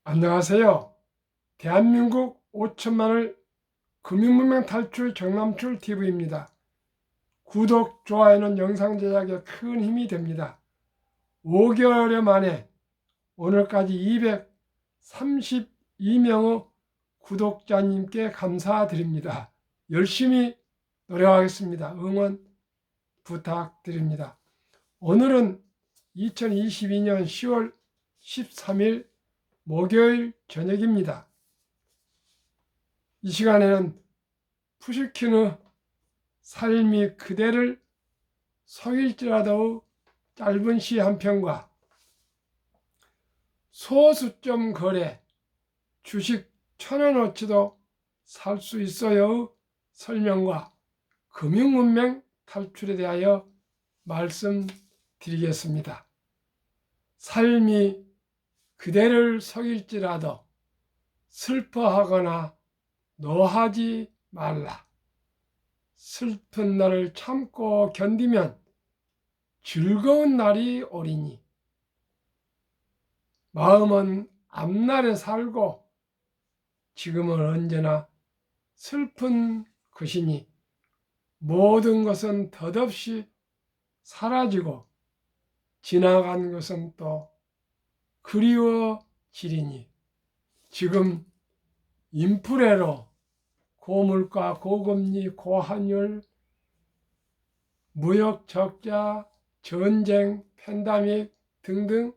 안녕하세요. 대한민국 5천만을 금융문명 탈출 정남출 TV입니다. 구독, 좋아요는 영상 제작에 큰 힘이 됩니다. 5개월 만에 오늘까지 232명의 구독자님께 감사드립니다. 열심히 노력하겠습니다. 응원 부탁드립니다. 오늘은 2022년 10월 13일 목요일 저녁입니다. 이 시간에는 푸시킨의 삶이 그대를 속일지라도 짧은 시 한 편과 소수점 거래 주식 1,000원어치도 살 수 있어요 설명과 금융문명 탈출에 대하여 말씀드리겠습니다. 삶이 그대를 속일지라도 슬퍼하거나 노하지 말라. 슬픈 날을 참고 견디면 즐거운 날이 오리니. 마음은 앞날에 살고 지금은 언제나 슬픈 것이니 모든 것은 덧없이 사라지고 지나간 것은 또 그리워지리니. 지금 인플레로 고물가, 고금리, 고환율, 무역 적자, 전쟁, 팬데믹 등등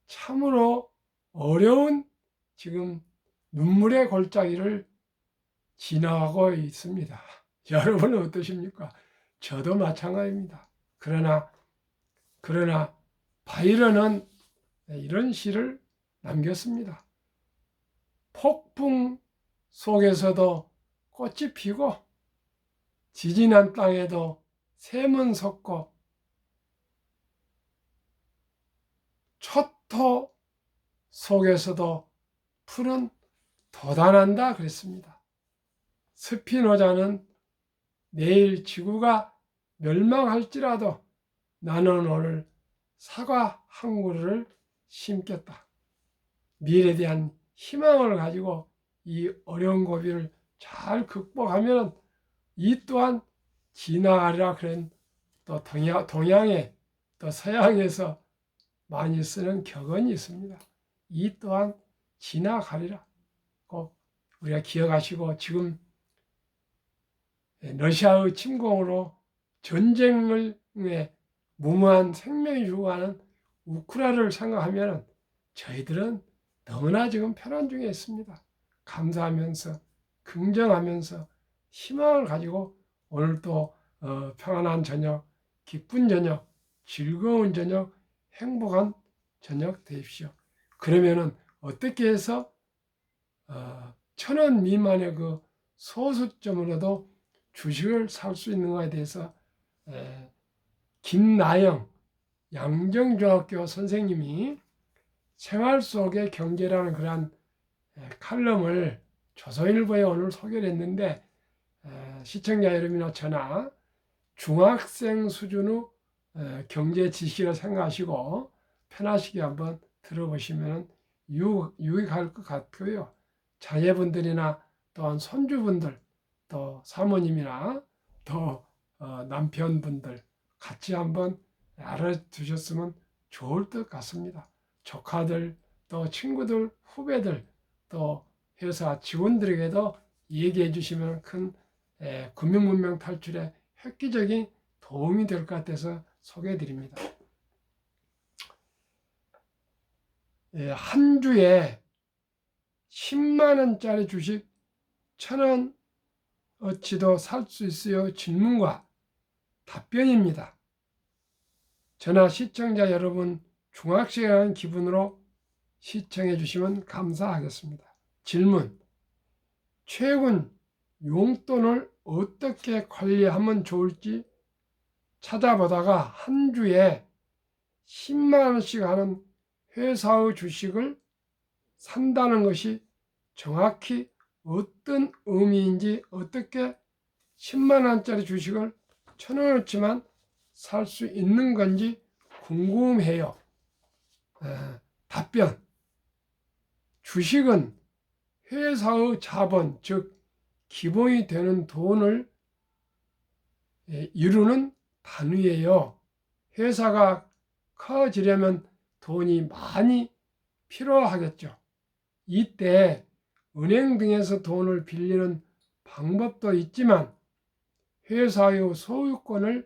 참으로 어려운 지금 눈물의 골짜기를 지나가고 있습니다. 여러분은 어떠십니까? 저도 마찬가지입니다. 그러나 바이런은 이런 시를 남겼습니다. 폭풍 속에서도 꽃이 피고 지진한 땅에도 샘은 솟고 초토 속에서도 풀은 돋아난다 그랬습니다. 스피노자는 내일 지구가 멸망할지라도 나는 오늘 사과 한 그루를 심겠다. 미래에 대한 희망을 가지고 이 어려운 고비를 잘 극복하면 이 또한 지나가리라. 그런 또 동양에 또 서양에서 많이 쓰는 격언이 있습니다. 이 또한 지나가리라. 꼭 우리가 기억하시고, 지금 러시아의 침공으로 전쟁을 무모한 생명이 죽어가는 우크라이나를 생각하면 저희들은 너무나 지금 편안 중에 있습니다. 감사하면서 긍정하면서 희망을 가지고 오늘 또 평안한 저녁, 기쁜 저녁, 즐거운 저녁, 행복한 저녁 되십시오. 그러면은 어떻게 해서 1,000원 미만의 그 소수점으로도 주식을 살 수 있는가에 대해서 김나영 양정중학교 선생님이 생활 속의 경제라는 그러한 칼럼을 조선일보에 오늘 소개를 했는데, 시청자 여러분이나 저나 중학생 수준의 경제 지식을 생각하시고 편하시게 한번 들어보시면 유익할 것 같고요. 자녀분들이나 또한 손주분들, 또 사모님이나 또 남편분들 같이 한번 알아두셨으면 좋을 것 같습니다. 조카들, 또 친구들, 후배들, 또 회사 직원들에게도 얘기해 주시면 큰 금융문명 탈출에 획기적인 도움이 될 것 같아서 소개해 드립니다. 한 주에 10만 원짜리 주식 1,000원어치도 살 수 있어요? 질문과 답변입니다. 저나 시청자 여러분 중학생이라는 기분으로 시청해 주시면 감사하겠습니다. 질문: 최근 용돈을 어떻게 관리하면 좋을지 찾아보다가 한 주에 10만 원씩 하는 회사의 주식을 산다는 것이 정확히 어떤 의미인지, 어떻게 10만 원짜리 주식을 1,000원어치만 살 수 있는 건지 궁금해요. 답변: 주식은 회사의 자본, 즉 기본이 되는 돈을 이루는 단위예요. 회사가 커지려면 돈이 많이 필요하겠죠. 이때 은행 등에서 돈을 빌리는 방법도 있지만 회사의 소유권을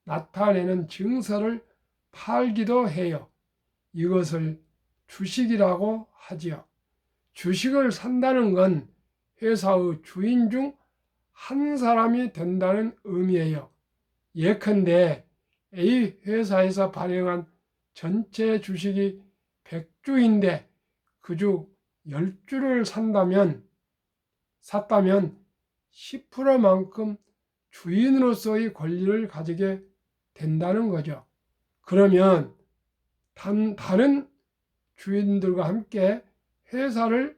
나타내는 증서를 팔기도 해요. 이것을 주식이라고 하지요. 주식을 산다는 건 회사의 주인 중 한 사람이 된다는 의미예요. 예컨대 A 회사에서 발행한 전체 주식이 100주인데 그 중 10주를 샀다면 10%만큼 주인으로서의 권리를 가지게 된다는 거죠. 그러면 다른 주인들과 함께 회의를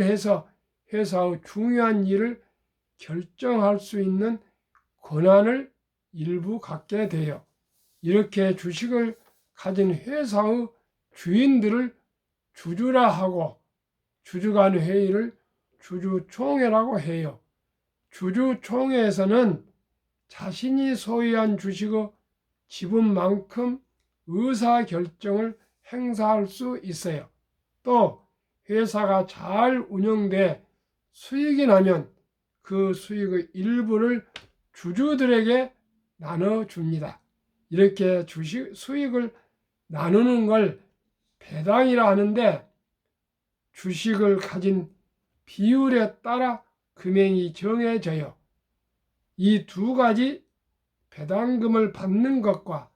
해서 회사의 중요한 일을 결정할 수 있는 권한을 일부 갖게 돼요. 이렇게 주식을 가진 회사의 주인들을 주주라 하고 주주 간 회의를 주주총회라고 해요. 주주총회에서는 자신이 소유한 주식의 지분만큼 의사결정을 행사할 수 있어요. 또 회사가 잘 운영돼 수익이 나면 그 수익의 일부를 주주들에게 나눠줍니다. 이렇게 수익을 나누는 걸 배당이라 하는데 주식을 가진 비율에 따라 금액이 정해져요. 이 두 가지 배당금을 받는 것과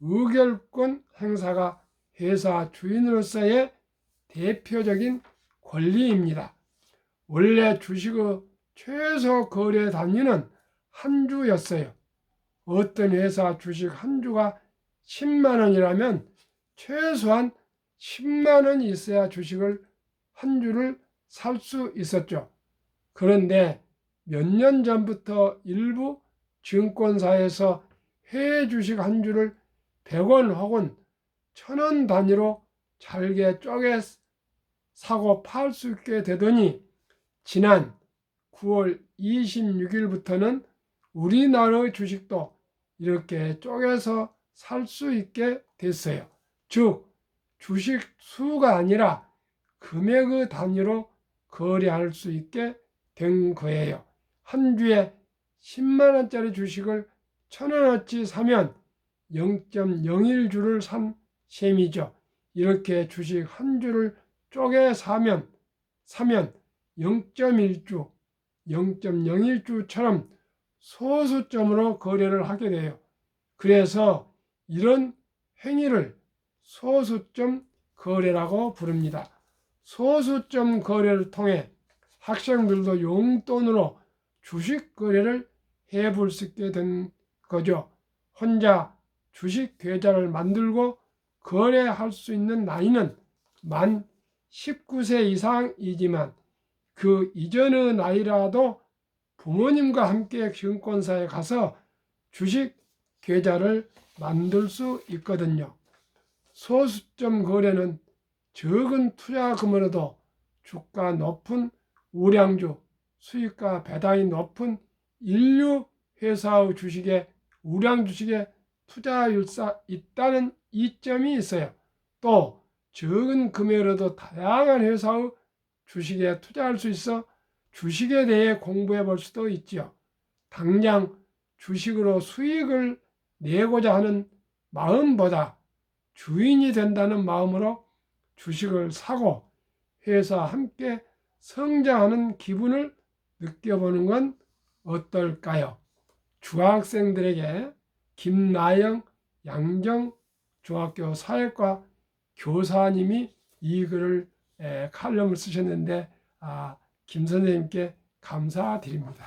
의결권 행사가 회사 주인으로서의 대표적인 권리입니다. 원래 주식의 최소 거래 단위는 한 주였어요. 어떤 회사 주식 한 주가 10만 원이라면 최소한 10만 원이 있어야 주식을 한 주를 살 수 있었죠. 그런데 몇 년 전부터 일부 증권사에서 해외 주식 한 주를 100원 혹은 1000원 단위로 잘게 쪼개 사고 팔 수 있게 되더니 지난 9월 26일부터는 우리나라의 주식도 이렇게 쪼개서 살 수 있게 됐어요. 즉 주식 수가 아니라 금액의 단위로 거래할 수 있게 된 거예요. 한 주에 10만 원짜리 주식을 1000원어치 사면 0.01주를 산 셈이죠. 이렇게 주식 한 주를 쪼개 사면 0.1주, 0.01주처럼 소수점으로 거래를 하게 돼요. 그래서 이런 행위를 소수점 거래라고 부릅니다. 소수점 거래를 통해 학생들도 용돈으로 주식 거래를 해볼 수 있게 된 거죠. 혼자 주식 계좌를 만들고 거래할 수 있는 나이는 만 19세 이상이지만 그 이전의 나이라도 부모님과 함께 증권사에 가서 주식 계좌를 만들 수 있거든요. 소수점 거래는 적은 투자금으로도 주가 높은 우량주, 수익과 배당이 높은 인류 회사의 주식에 우량주식에 투자할 수 있다는 이점이 있어요. 또 적은 금액으로도 다양한 회사의 주식에 투자할 수 있어 주식에 대해 공부해 볼 수도 있죠. 당장 주식으로 수익을 내고자 하는 마음보다 주인이 된다는 마음으로 주식을 사고 회사와 함께 성장하는 기분을 느껴보는 건 어떨까요? 중학생들에게 김나영 양정중학교 사회과 교사님이 이 글을 칼럼을 쓰셨는데 김 선생님께 감사드립니다.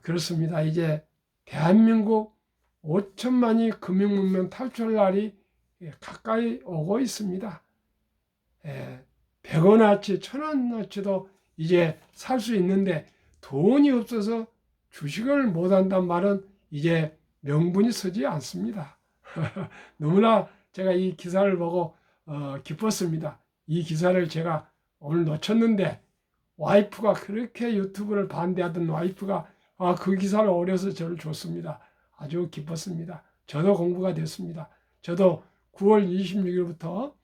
그렇습니다. 이제 대한민국 5천만이 금융문명 탈출 날이 가까이 오고 있습니다. 100원어치, 1000원어치도 이제 살 수 있는데 돈이 없어서 주식을 못한단 말은 이제 명분이 서지 않습니다. 너무나 제가 이 기사를 보고 기뻤습니다. 이 기사를 제가 오늘 놓쳤는데 와이프가 그렇게 유튜브를 반대하던 와이프가 그 기사를 올려서 저를 줬습니다. 아주 기뻤습니다. 저도 공부가 됐습니다. 저도 9월 26일부터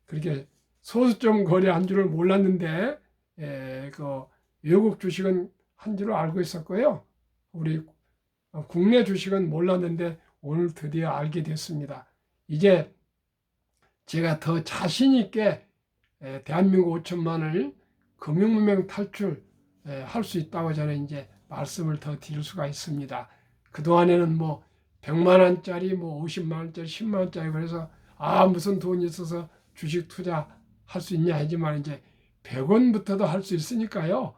그렇게 소수점 거래한 줄을 몰랐는데 그 외국 주식은 한 줄을 알고 있었고요. 우리 국내 주식은 몰랐는데 오늘 드디어 알게 됐습니다. 이제 제가 더 자신 있게 대한민국 5천만을 금융문명 탈출 할 수 있다고 저는 이제 말씀을 더 드릴 수가 있습니다. 그동안에는 뭐 100만 원짜리 뭐 50만 원짜리 10만 원짜리 그래서 무슨 돈이 있어서 주식 투자할 수 있냐 하지만 이제 100원부터도 할 수 있으니까요.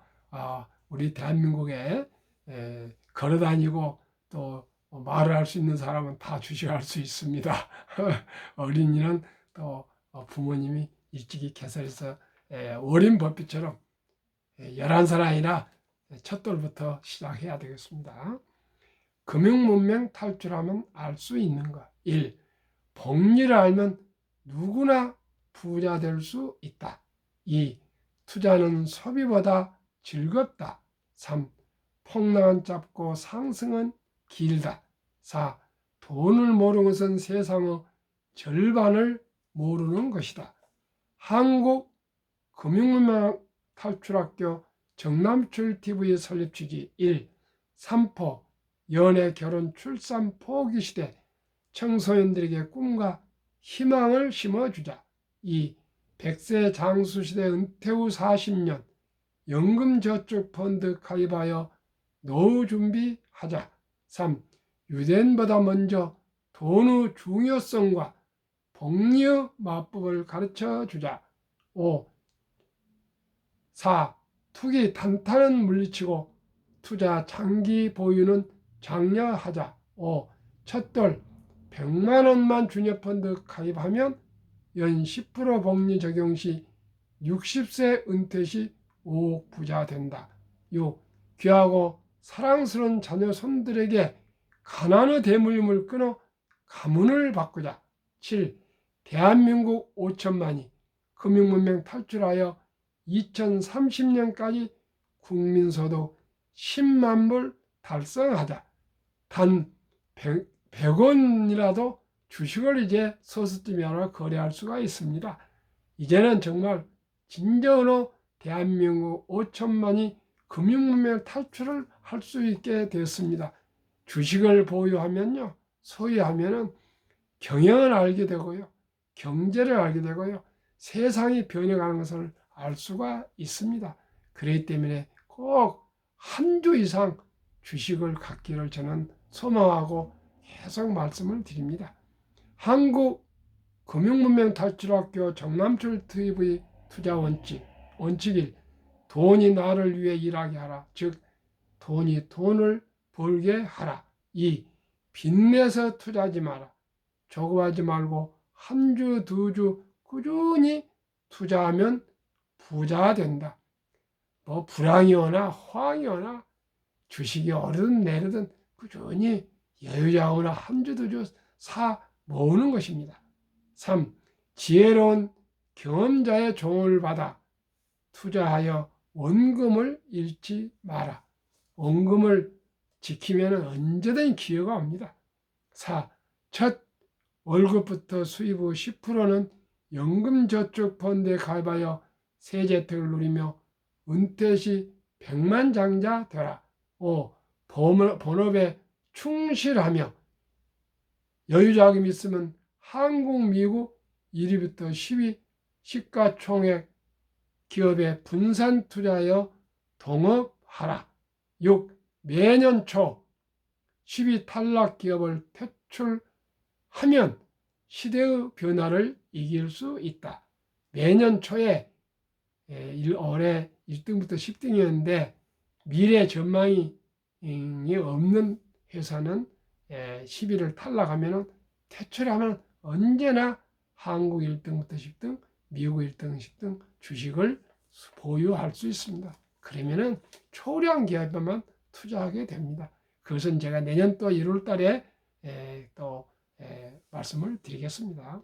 우리 대한민국에 걸어다니고 또 말을 할 수 있는 사람은 다 주식할 수 있습니다. 어린이는 또 부모님이 일찍이 개설해서 워렌 버핏처럼 11살 아니라 첫돌부터 시작해야 되겠습니다. 금융문명 탈출하면 알 수 있는 것. 1. 복리를 알면 누구나 부자 될 수 있다. 2. 투자는 소비보다 즐겁다. 3. 폭락은 짧고 상승은 길다. 4. 돈을 모르는 것은 세상의 절반을 모르는 것이다. 한국 금융문명 탈출학교 정남출TV 설립 취지 1. 3포 연애, 결혼, 출산, 포기 시대 청소년들에게 꿈과 희망을 심어주자. 2. 100세 장수시대 은퇴 후 40년 연금저축펀드 가입하여 노후 준비하자. 3. 유대인보다 먼저 돈의 중요성과 복리의 마법을 가르쳐주자. 5. 4. 투기 단타는 물리치고 투자 장기 보유는 장려하자. 5. 첫돌 100만 원만 주녀펀드 가입하면 연 10% 복리 적용 시 60세 은퇴 시 5억 부자 된다. 6. 귀하고 사랑스러운 자녀 손들에게 가난의 대물림을 끊어 가문을 바꾸자. 7. 대한민국 5천만이 금융문명 탈출하여 2030년까지 국민소득 10만 불 달성하자. 단 100원이라도 주식을 이제 소수점이 하나 거래할 수가 있습니다. 이제는 정말 진정으로 대한민국 5천만이 금융문명 탈출을 할 수 있게 되었습니다. 주식을 보유하면요, 소유하면은 경영을 알게 되고요, 경제를 알게 되고요, 세상이 변해가는 것을 알 수가 있습니다. 그렇기 때문에 꼭 한 주 이상 주식을 갖기를 저는 소망하고 계속 말씀을 드립니다. 한국 금융문명 탈출학교 정남출TV 투자 원칙 1. 돈이 나를 위해 일하게 하라. 즉 돈이 돈을 벌게 하라. 2. 빚내서 투자하지 마라. 조급하지 말고 한 주, 두 주 꾸준히 투자하면 부자가 된다. 뭐 불황이 오나 화황이 오나 주식이 오르든 내리든 꾸준히 여유자거나 한 주, 두 주 사 모으는 것입니다. 3. 지혜로운 경험자의 조언을 받아 투자하여 원금을 잃지 마라. 원금을 지키면 언제든 기회가 옵니다. 4. 첫 월급부터 수입 후 10%는 연금저축펀드에 가입하여 세제혜택을 누리며 은퇴 시 백만장자 되라. 5. 본업에 충실하며 여유자금이 있으면 한국, 미국 1위부터 10위 시가총액 기업에 분산 투자하여 동업하라. 6. 매년 초 10위 탈락 기업을 퇴출하면 시대의 변화를 이길 수 있다. 매년 초에 올해 1등부터 10등이었는데 미래 전망이 없는 회사는 10위를 탈락하면 퇴출하면 언제나 한국 1등부터 10등, 미국 1등, 10등 주식을 보유할 수 있습니다. 그러면은 초량 기업에만 투자하게 됩니다. 그것은 제가 내년 또 1월 달에 또 말씀을 드리겠습니다.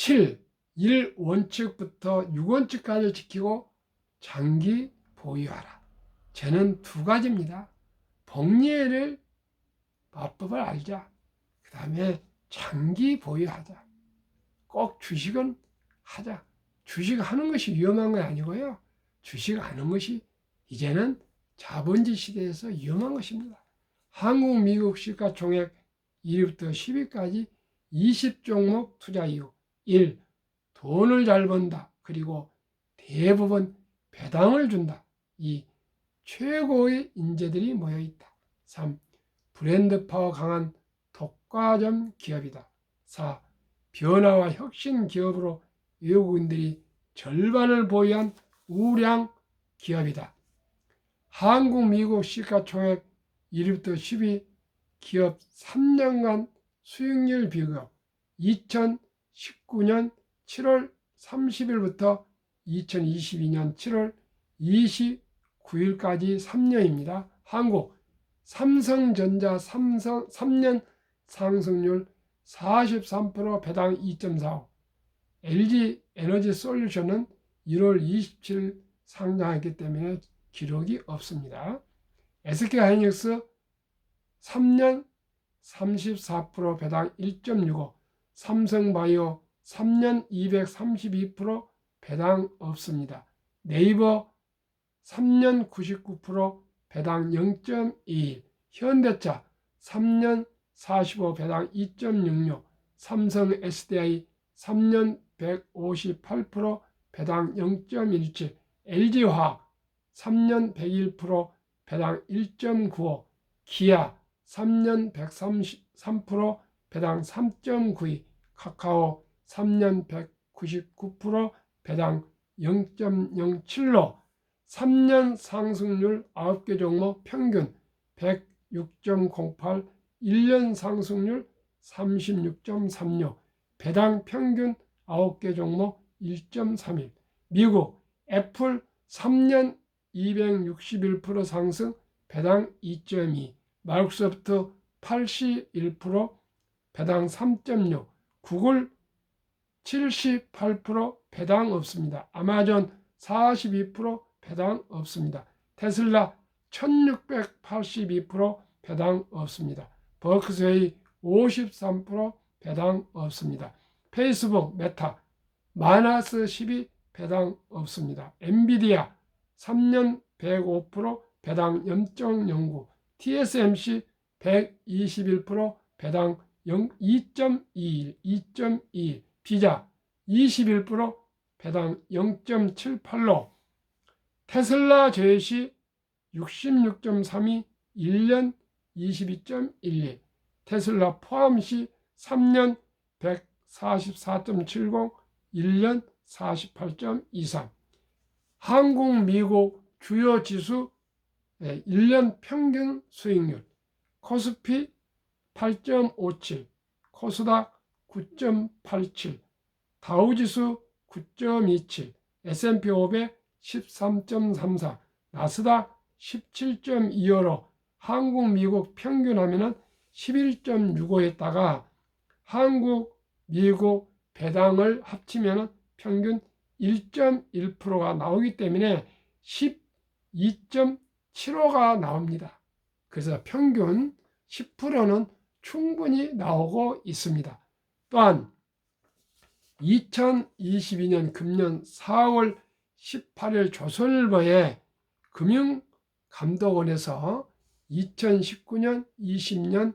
7. 1원칙부터 6원칙까지 지키고 장기 보유하라. 저는 두 가지입니다. 복리를 마법을 알자. 그 다음에 장기 보유하자. 꼭 주식은 하자. 주식하는 것이 위험한 건 아니고요. 주식하는 것이 이제는 자본주의 시대에서 위험한 것입니다. 한국, 미국 시가총액 1위부터 10위까지 20종목 투자 이유. 1. 돈을 잘 번다. 그리고 대부분 배당을 준다. 2. 최고의 인재들이 모여있다. 3. 브랜드 파워 강한 독과점 기업이다. 4. 변화와 혁신 기업으로 외국인들이 절반을 보유한 우량 기업이다. 한국, 미국 시가총액 1위부터 10위 기업 3년간 수익률 비교. 2019년 7월 30일부터 2022년 7월 29일까지 3년입니다. 한국 삼성전자 3년 상승률 43% 배당 2.45. LG 에너지 솔루션은 1월 27일 상장했기 때문에 기록이 없습니다. SK하이닉스 3년 34% 배당 1.65. 삼성바이오 3년 232% 배당 없습니다. 네이버 3년 99% 배당 0.21. 현대차 3년 45 배당 2.66. 삼성 SDI 3년 158% 배당 0.17. LG화학 3년 101% 배당 1.95. 기아 3년 133% 배당 3.92. 카카오 3년 199% 배당 0.07로 3년 상승률 9개 종목 평균 106.08, 1년 상승률 36.36, 배당 평균 9개 종목 1.31. 미국 애플 3년 261% 상승 배당 2.2. 마이크로소프트 81% 배당 3.6. 구글 78% 배당 없습니다. 아마존 42% 배당 없습니다. 테슬라 1682% 배당 없습니다. 버크스웨이 53% 배당 없습니다. 페이스북 메타 마이너스 12 배당 없습니다. 엔비디아 3년 105% 배당 0.09. TSMC 121% 배당 2.21, 2.2. 비자 21% 배당 0.78로 테슬라 제시 66.32, 1년 22.12. 테슬라 포함시 3년 144.70, 1년 48.23. 한국, 미국 주요 지수 1년 평균 수익률. 코스피 8.57, 코스닥 9.87, 다우지수 9.27, S&P 500 13.34, 나스닥 17.25로 한국, 미국 평균하면 11.65했다가 한국, 미국 배당을 합치면 평균 1.1%가 나오기 때문에 12.75가 나옵니다. 그래서 평균 10%는 충분히 나오고 있습니다. 또한 2022년 금년 4월 18일 조선일보에 금융감독원에서 2019년, 20년,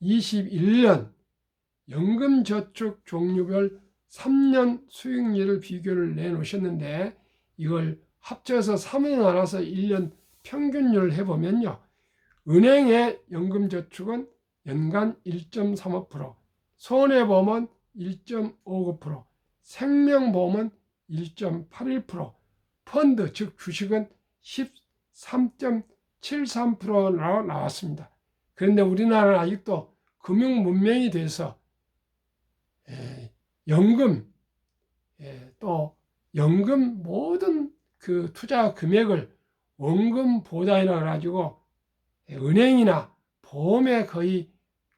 21년 연금저축 종류별 3년 수익률을 비교를 내놓으셨는데 이걸 합쳐서 3년 나눠서 1년 평균율을 해보면요. 은행의 연금저축은 연간 1.35%, 손해보험은 1.59%, 생명보험은 1.81%, 펀드 즉 주식은 13.73%로 나왔습니다. 그런데 우리나라는 아직도 금융 문명이 돼서 연금 또 연금 모든 그 투자 금액을 원금 보장이라 가지고 은행이나 보험에 거의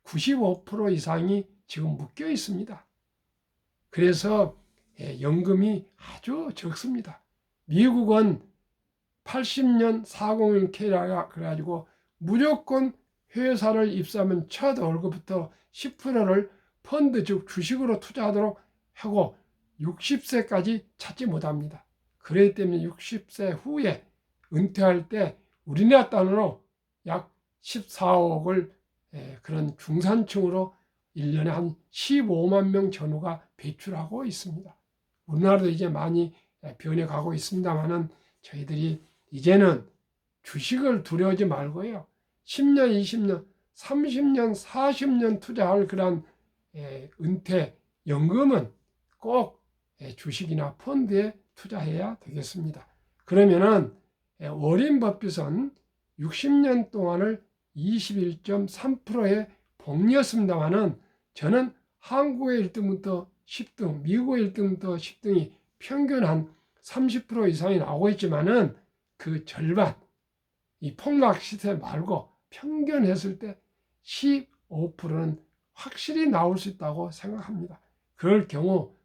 95% 이상이 지금 묶여 있습니다. 그래서 연금이 아주 적습니다. 미국은 80년 401k라 그래가지고 무조건 회사를 입사하면 첫 월급부터 10%를 펀드 즉 주식으로 투자하도록 하고 60세까지 찾지 못합니다. 그렇기 때문에 60세 후에 은퇴할 때 우리나라 돈으로 약 14억을 그런 중산층으로 1년에 한 15만 명 전후가 배출하고 있습니다. 우리나라도 이제 많이 변해가고 있습니다만은 저희들이 이제는 주식을 두려워하지 말고요. 10년, 20년, 30년, 40년 투자할 그런 은퇴 연금은 꼭 주식이나 펀드에 투자해야 되겠습니다. 그러면은 워렌 버핏은 60년 동안을 21.3%의 복리였습니다만은 저는 한국의 1등부터 10등, 미국의 1등부터 10등이 평균 한 30% 이상이 나오고 있지만은 그 절반, 이 폭락 시세 말고 평균 했을 때 15%는 확실히 나올 수 있다고 생각합니다. 그럴 경우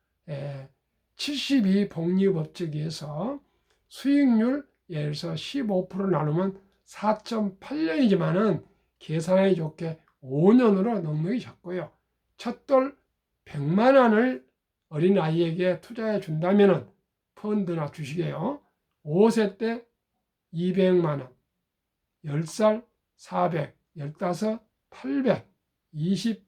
72 복리법칙에서 수익률 예를 들어서 15% 나누면 4.8년이지만은 계산하기 좋게 5년으로 넉넉히 잡고요. 첫돌 100만 원을 어린아이에게 투자해 준다면은 펀드나 주식이에요. 5세 때 200만 원, 10살 400, 15, 800, 20,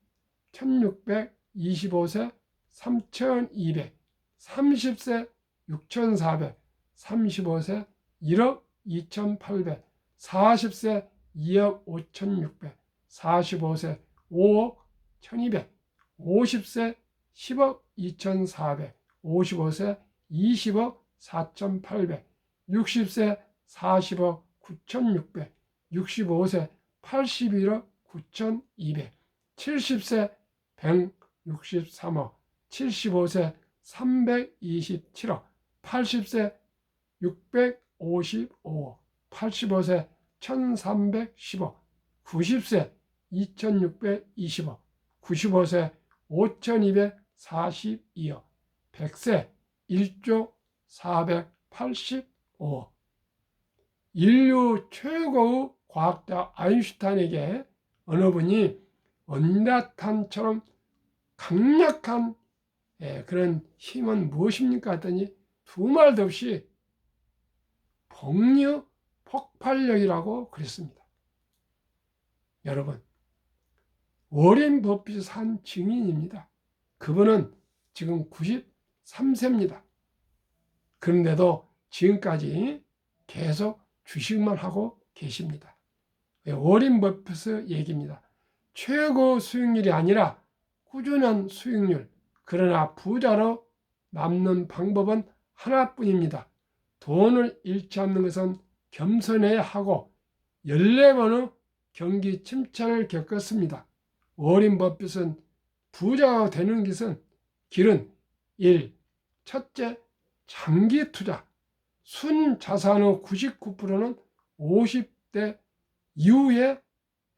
1600, 25세 3200, 30세 6400, 35세 1억 2800, 40세 2억 5600, 45세 5억 1200, 50세 10억 2400, 55세 20억 4800, 60세 40억 9600, 65세 81억 9200, 70세 163억, 75세 327억, 80세 655억, 85세 1310억, 90세 2620억, 95세 5242억, 100세 1조 485억. 인류 최고의 과학자 아인슈타인에게 어느 분이 원자탄처럼 강력한 그런 힘은 무엇입니까? 했더니 두 말도 없이 복류 폭발력이라고 그랬습니다. 여러분, 워렌 버핏이 산 증인입니다. 그분은 지금 93세입니다. 그런데도 지금까지 계속 주식만 하고 계십니다. 워렌 버핏의 얘기입니다. 최고 수익률이 아니라 꾸준한 수익률, 그러나 부자로 남는 방법은 하나뿐입니다. 돈을 잃지 않는 것은 겸손해야 하고 14번의 경기 침체를 겪었습니다. 워렌 버핏은 부자가 되는 길은 1. 첫째, 장기 투자. 순 자산의 99%는 50대 이후에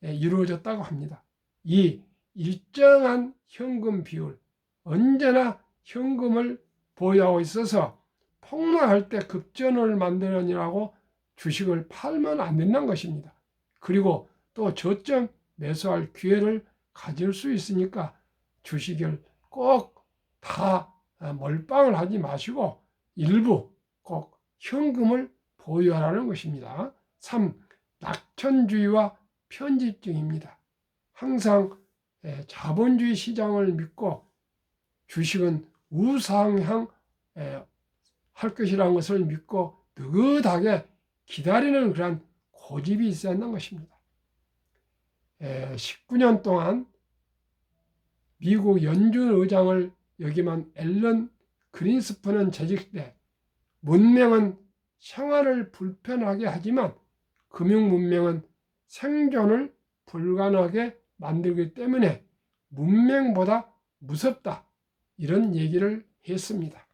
이루어졌다고 합니다. 2. 일정한 현금 비율. 언제나 현금을 보유하고 있어서 폭락할 때 급전을 만들어내라고 주식을 팔면 안 된다는 것입니다. 그리고 또 저점 매수할 기회를 가질 수 있으니까 주식을 꼭 다 몰빵을 하지 마시고 일부 꼭 현금을 보유하라는 것입니다. 3. 낙천주의와 편집증입니다. 항상 자본주의 시장을 믿고 주식은 우상향 할 것이라는 것을 믿고 느긋하게 기다리는 그런 고집이 있어야 한다는 것입니다. 19년 동안 미국 연준 의장을 역임한 앨런 그린스펀은 재직 때 문명은 생활을 불편하게 하지만 금융 문명은 생존을 불가능하게 만들기 때문에 문명보다 무섭다, 이런 얘기를 했습니다.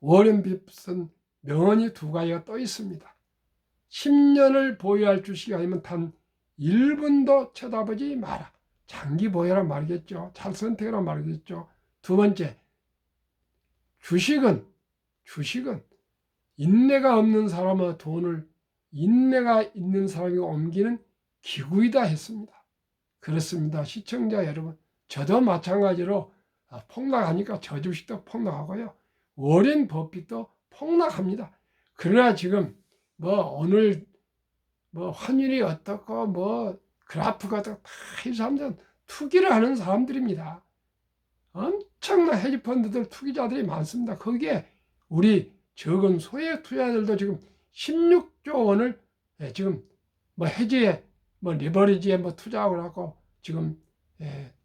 워렌 버핏은 명언이 두 가지가 또 있습니다. 10년을 보유할 주식이 아니면 단 1분도 쳐다보지 마라. 장기 보유란 말이겠죠. 잘 선택하란 말이겠죠. 두 번째, 주식은 인내가 없는 사람의 돈을 인내가 있는 사람이 옮기는 기구이다 했습니다. 그렇습니다. 시청자 여러분, 저도 마찬가지로 폭락하니까 저 주식도 폭락하고요. 워렌 버핏도 폭락합니다. 그러나 지금 오늘 환율이 어떻고 그래프가 어떻고 다 이 사람들은 투기를 하는 사람들입니다. 엄청난 헤지펀드들 투기자들이 많습니다. 거기에 우리 적은 소액 투자자들도 지금 16조 원을 지금 해지에 리버리지에 투자하고 하고 지금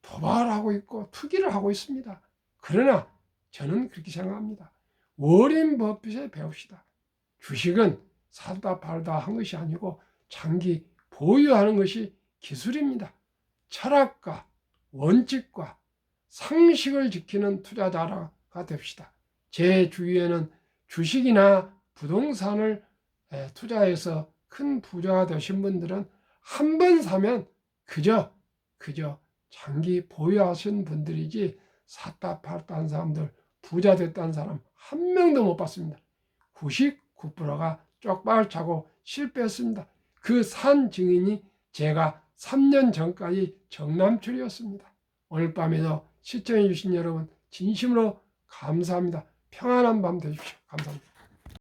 도박을 하고 있고 투기를 하고 있습니다. 그러나 저는 그렇게 생각합니다. 워렌 버핏에 배웁시다. 주식은 사다 팔다 한 것이 아니고 장기 보유하는 것이 기술입니다. 철학과 원칙과 상식을 지키는 투자자가 됩시다. 제 주위에는 주식이나 부동산을 투자해서 큰 부자가 되신 분들은 한 번 사면 그저 장기 보유하신 분들이지 샀다 팔다 한 사람들, 부자 됐다는 사람 한 명도 못 봤습니다. 99%가 쪽박을 차고 실패했습니다. 그 산 증인이 제가 3년 전까지 정남출이었습니다. 오늘 밤에도 시청해 주신 여러분 진심으로 감사합니다. 평안한 밤 되십시오. 감사합니다.